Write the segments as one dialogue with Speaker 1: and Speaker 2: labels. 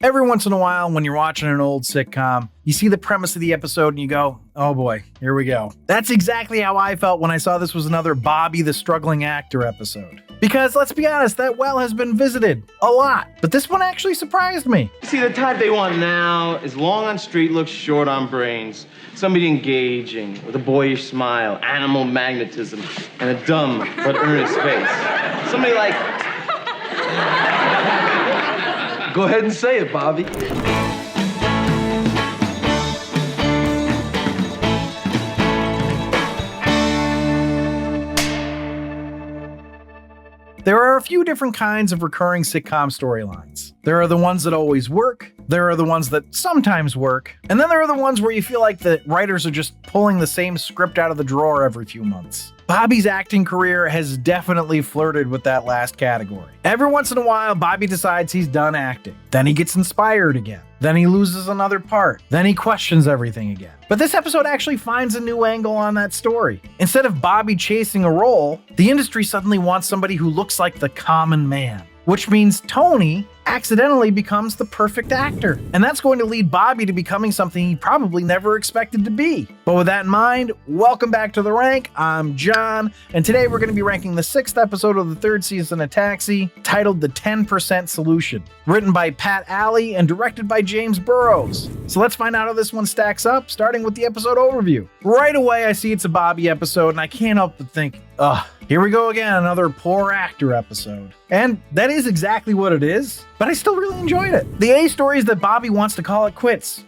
Speaker 1: Every once in a while, when you're watching an old sitcom, you see the premise of the episode and you go, oh boy, here we go. That's exactly how I felt when I saw this was another Bobby the Struggling Actor episode. Because let's be honest, that well has been visited a lot, but this one actually surprised me.
Speaker 2: See, the type they want now is long on street, looks short on brains. Somebody engaging, with a boyish smile, animal magnetism, and a dumb but earnest face. Somebody like... Go ahead and say it, Bobby.
Speaker 1: There are a few different kinds of recurring sitcom storylines. There are the ones that always work, there are the ones that sometimes work, and then there are the ones where you feel like the writers are just pulling the same script out of the drawer every few months. Bobby's acting career has definitely flirted with that last category. Every once in a while, Bobby decides he's done acting. Then he gets inspired again. Then he loses another part. Then he questions everything again. But this episode actually finds a new angle on that story. Instead of Bobby chasing a role, the industry suddenly wants somebody who looks like the common man. Which means Tony accidentally becomes the perfect actor. And that's going to lead Bobby to becoming something he probably never expected to be. But with that in mind, welcome back to The Rank. I'm John, and today we're going to be ranking the 6th episode of the 3rd season of Taxi, titled The 10% Solution, written by Pat Alley and directed by James Burrows. So let's find out how this one stacks up, starting with the episode overview. Right away, I see it's a Bobby episode, and I can't help but think, here we go again, another poor actor episode. And that is exactly what it is, but I still really enjoyed it. The A story is that Bobby wants to call it quits.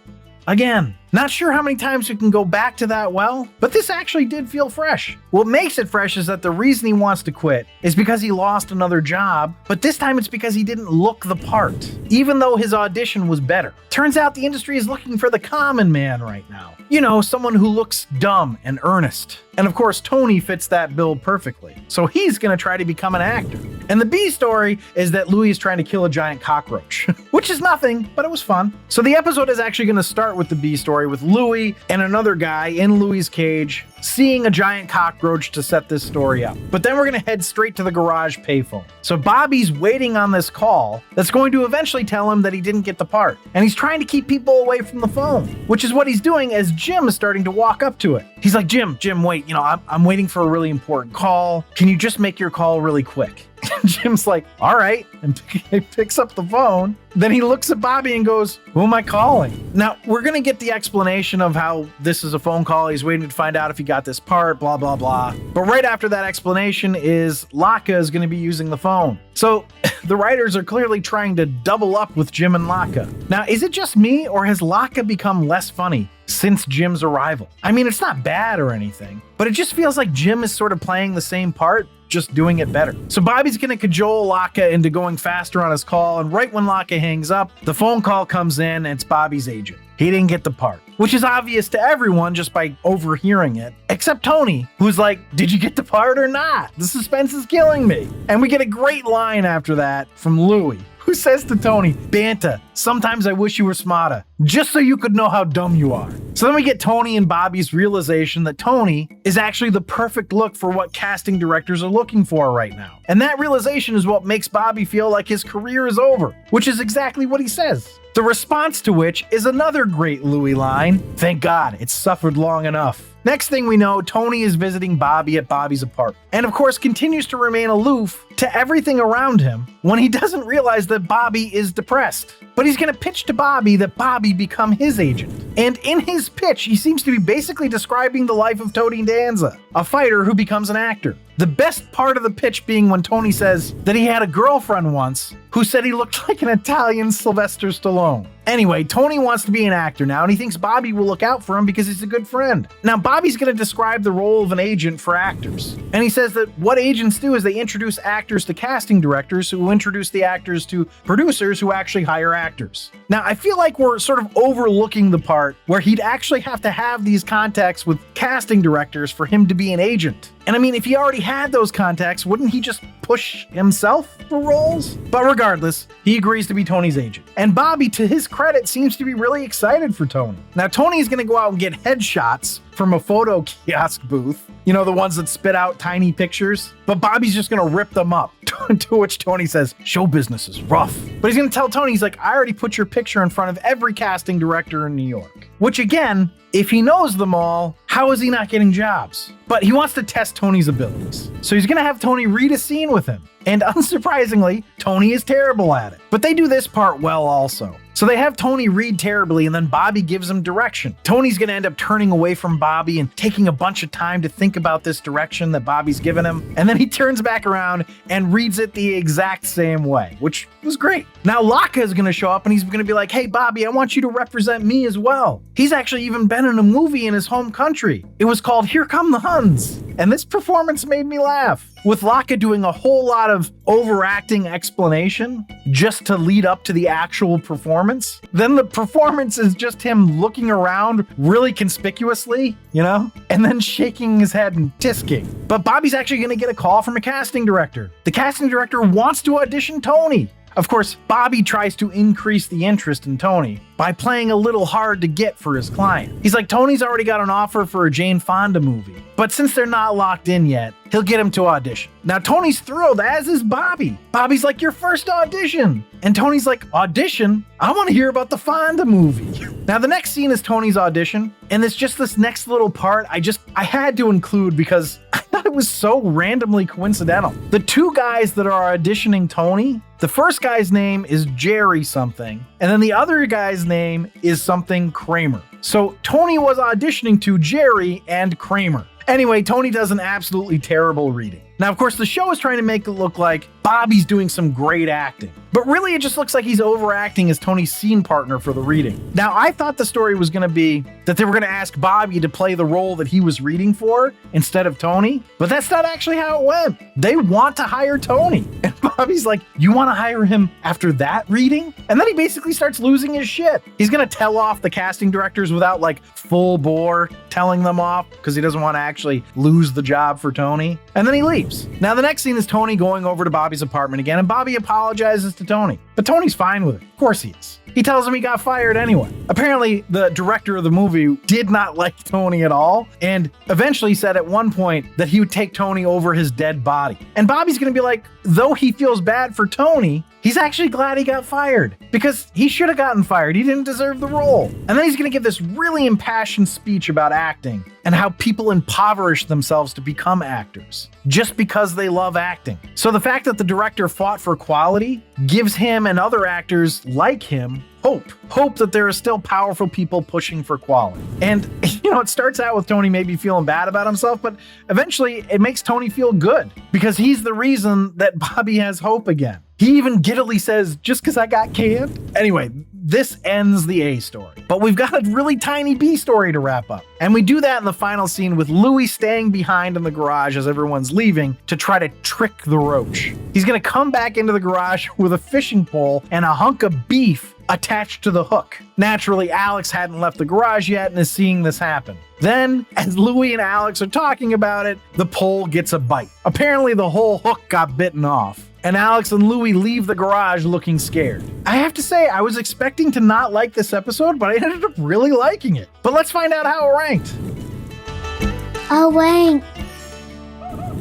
Speaker 1: Again, not sure how many times we can go back to that well, but this actually did feel fresh. What makes it fresh is that the reason he wants to quit is because he lost another job, but this time it's because he didn't look the part, even though his audition was better. Turns out the industry is looking for the common man right now. You know, someone who looks dumb and earnest. And of course, Tony fits that bill perfectly. So he's gonna try to become an actor. And the B story is that Louis is trying to kill a giant cockroach, which is nothing, but it was fun. So the episode is actually gonna start with the B story with Louis and another guy in Louis's cage seeing a giant cockroach to set this story up. But then we're gonna head straight to the garage payphone. So Bobby's waiting on this call that's going to eventually tell him that he didn't get the part. And he's trying to keep people away from the phone, which is what he's doing as Jim is starting to walk up to it. He's like, Jim, wait, I'm waiting for a really important call. Can you just make your call really quick? Jim's like, all right, and he picks up the phone. Then he looks at Bobby and goes, who am I calling? Now, we're going to get the explanation of how this is a phone call. He's waiting to find out if he got this part, blah, blah, blah. But right after that explanation is Laka is going to be using the phone. So the writers are clearly trying to double up with Jim and Laka. Now, is it just me, or has Laka become less funny since Jim's arrival? I mean, it's not bad or anything, but it just feels like Jim is sort of playing the same part, just doing it better. So Bobby's gonna cajole Laka into going faster on his call, and right when Laka hangs up, the phone call comes in and it's Bobby's agent. He didn't get the part, which is obvious to everyone just by overhearing it, except Tony, who's like, did you get the part or not? The suspense is killing me. And we get a great line after that from Louis, who says to Tony, Banta, sometimes I wish you were smarter, just so you could know how dumb you are. So then we get Tony and Bobby's realization that Tony is actually the perfect look for what casting directors are looking for right now. And that realization is what makes Bobby feel like his career is over, which is exactly what he says. The response to which is another great Louis line, thank God, it's suffered long enough. Next thing we know, Tony is visiting Bobby at Bobby's apartment, and of course continues to remain aloof to everything around him when he doesn't realize that Bobby is depressed. But he's going to pitch to Bobby that Bobby become his agent. And in his pitch, he seems to be basically describing the life of Tony Danza, a fighter who becomes an actor. The best part of the pitch being when Tony says that he had a girlfriend once who said he looked like an Italian Sylvester Stallone. Anyway, Tony wants to be an actor now, and he thinks Bobby will look out for him because he's a good friend. Now, Bobby's going to describe the role of an agent for actors. And he says that what agents do is they introduce actors to casting directors who introduce the actors to producers who actually hire actors. Now, I feel like we're sort of overlooking the part where he'd actually have to have these contacts with casting directors for him to be an agent. And I mean, if he already had those contacts, wouldn't he just push himself for roles? But regardless, he agrees to be Tony's agent. And Bobby, to his credit, seems to be really excited for Tony. Now, Tony is going to go out and get headshots from a photo kiosk booth, you know, the ones that spit out tiny pictures, but Bobby's just going to rip them up. To which Tony says, show business is rough. But he's going to tell Tony, he's like, I already put your picture in front of every casting director in New York. Which again, if he knows them all, how is he not getting jobs? But he wants to test Tony's abilities. So he's going to have Tony read a scene with him. And unsurprisingly, Tony is terrible at it. But they do this part well also. So they have Tony read terribly, and then Bobby gives him direction. Tony's going to end up turning away from Bobby and taking a bunch of time to think about this direction that Bobby's given him. And then he turns back around and reads it the exact same way, which was great. Now Laka is going to show up and he's going to be like, hey, Bobby, I want you to represent me as well. He's actually even been in a movie in his home country. It was called Here Come the Huns. And this performance made me laugh, with Laka doing a whole lot of overacting explanation just to lead up to the actual performance. Then the performance is just him looking around really conspicuously, you know, and then shaking his head and tisking. But Bobby's actually going to get a call from a casting director. The casting director wants to audition Tony. Of course, Bobby tries to increase the interest in Tony by playing a little hard to get for his client. He's like, Tony's already got an offer for a Jane Fonda movie, but since they're not locked in yet, he'll get him to audition. Now, Tony's thrilled, as is Bobby. Bobby's like, your first audition. And Tony's like, audition? I want to hear about the Fonda movie. Now, the next scene is Tony's audition, and it's just this next little part I had to include because I thought it was so randomly coincidental. The two guys that are auditioning Tony, the first guy's name is Jerry something, and then the other guy's name is something Kramer. So Tony was auditioning to Jerry and Kramer. Anyway, Tony does an absolutely terrible reading. Now, of course, the show is trying to make it look like Bobby's doing some great acting, but really it just looks like he's overacting as Tony's scene partner for the reading. Now, I thought the story was going to be that they were going to ask Bobby to play the role that he was reading for instead of Tony, but that's not actually how it went. They want to hire Tony, and Bobby's like, you want to hire him after that reading? And then he basically starts losing his shit. He's going to tell off the casting directors without like full bore telling them off because he doesn't want to actually lose the job for Tony. And then he leaves. Now, the next scene is Tony going over to Bobby's apartment again, and Bobby apologizes to Tony. But Tony's fine with it. Of course he is. He tells him he got fired anyway. Apparently, the director of the movie did not like Tony at all, and eventually said at one point that he would take Tony over his dead body. And Bobby's gonna be like, though he feels bad for Tony, he's actually glad he got fired because he should have gotten fired. He didn't deserve the role. And then he's gonna give this really impassioned speech about acting and how people impoverish themselves to become actors just because they love acting. So the fact that the director fought for quality gives him and other actors like him hope that there are still powerful people pushing for quality. And, you know, it starts out with Tony maybe feeling bad about himself, but eventually it makes Tony feel good because he's the reason that Bobby has hope again. He even giddily says, just because I got canned? Anyway, this ends the A story. But we've got a really tiny B story to wrap up. And we do that in the final scene with Louis staying behind in the garage as everyone's leaving to try to trick the roach. He's going to come back into the garage with a fishing pole and a hunk of beef attached to the hook. Naturally, Alex hadn't left the garage yet and is seeing this happen. Then, as Louis and Alex are talking about it, the pole gets a bite. Apparently, the whole hook got bitten off. And Alex and Louis leave the garage looking scared. I have to say, I was expecting to not like this episode, but I ended up really liking it. But let's find out how it ranked.
Speaker 3: Rank.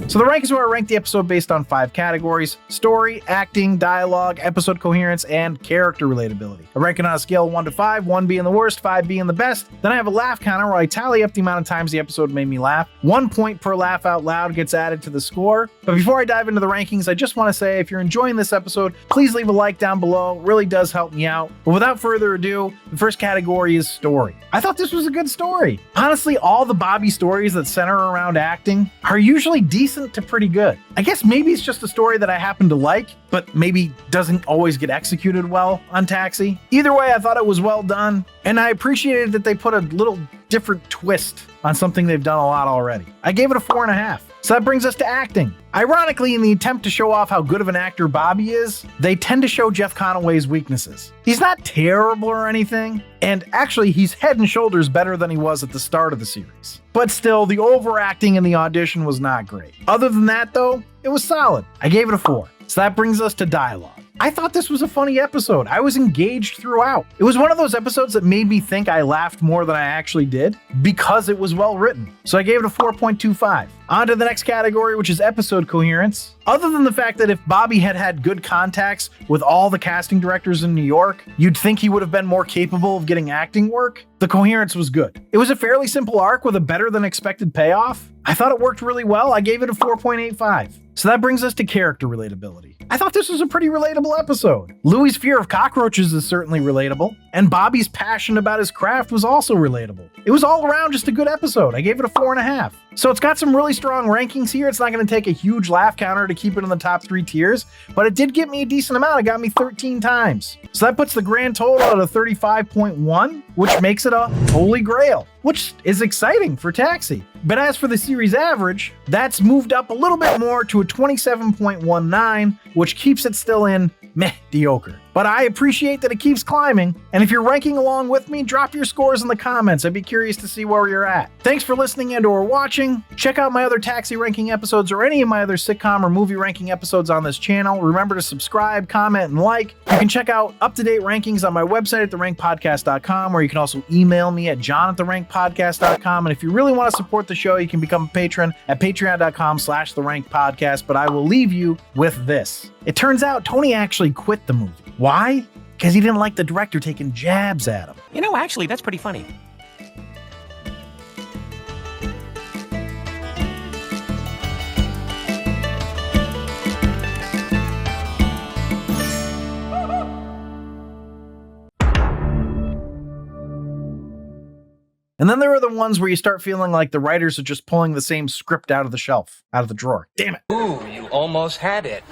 Speaker 1: So the rank is where I rank the episode based on 5 categories: story, acting, dialogue, episode coherence, and character relatability. I rank it on a scale of 1 to 5, 1 being the worst, 5 being the best. Then I have a laugh counter where I tally up the amount of times the episode made me laugh. 1 point per laugh out loud gets added to the score. But before I dive into the rankings, I just want to say if you're enjoying this episode, please leave a like down below. It really does help me out. But without further ado, the first category is story. I thought this was a good story. Honestly, all the Bobby stories that center around acting are usually decent to pretty good. I guess maybe it's just a story that I happen to like, but maybe doesn't always get executed well on Taxi. Either way, I thought it was well done, and I appreciated that they put a little different twist on something they've done a lot already. I gave it a 4.5. So that brings us to acting. Ironically, in the attempt to show off how good of an actor Bobby is, they tend to show Jeff Conaway's weaknesses. He's not terrible or anything, and actually he's head and shoulders better than he was at the start of the series. But still, the overacting in the audition was not great. Other than that though, it was solid. I gave it a 4. So that brings us to dialogue. I thought this was a funny episode. I was engaged throughout. It was one of those episodes that made me think I laughed more than I actually did because it was well written. So I gave it a 4.25. On to the next category, which is episode coherence. Other than the fact that if Bobby had had good contacts with all the casting directors in New York, you'd think he would have been more capable of getting acting work, the coherence was good. It was a fairly simple arc with a better than expected payoff. I thought it worked really well. I gave it a 4.85. So that brings us to character relatability. I thought this was a pretty relatable episode. Louie's fear of cockroaches is certainly relatable, and Bobby's passion about his craft was also relatable. It was all around just a good episode. I gave it a 4.5. So it's got some really strong rankings here. It's not going to take a huge laugh counter to keep it in the top 3 tiers, but it did get me a decent amount. It got me 13 times. So that puts the grand total at a 35.1, which makes it a holy grail, which is exciting for Taxi. But as for the series average, that's moved up a little bit more to a 27.19, which keeps it still in mediocre. But I appreciate that it keeps climbing, and if you're ranking along with me, drop your scores in the comments. I'd be curious to see where you're at. Thanks for listening and or watching. Check out my other Taxi ranking episodes or any of my other sitcom or movie ranking episodes on this channel. Remember to subscribe, comment, and like. You can check out up-to-date rankings on my website at therankpodcast.com, or you can also email me at john@therankpodcast.com. And if you really want to support the show, you can become a patron at patreon.com/therankpodcast. But I will leave you with this. It turns out Tony actually quit the movie. Why? Because he didn't like the director taking jabs at him.
Speaker 3: You know, actually, that's pretty funny.
Speaker 1: And then there are the ones where you start feeling like the writers are just pulling the same script out of the shelf, out of the drawer. Damn it.
Speaker 3: Ooh, you almost had it.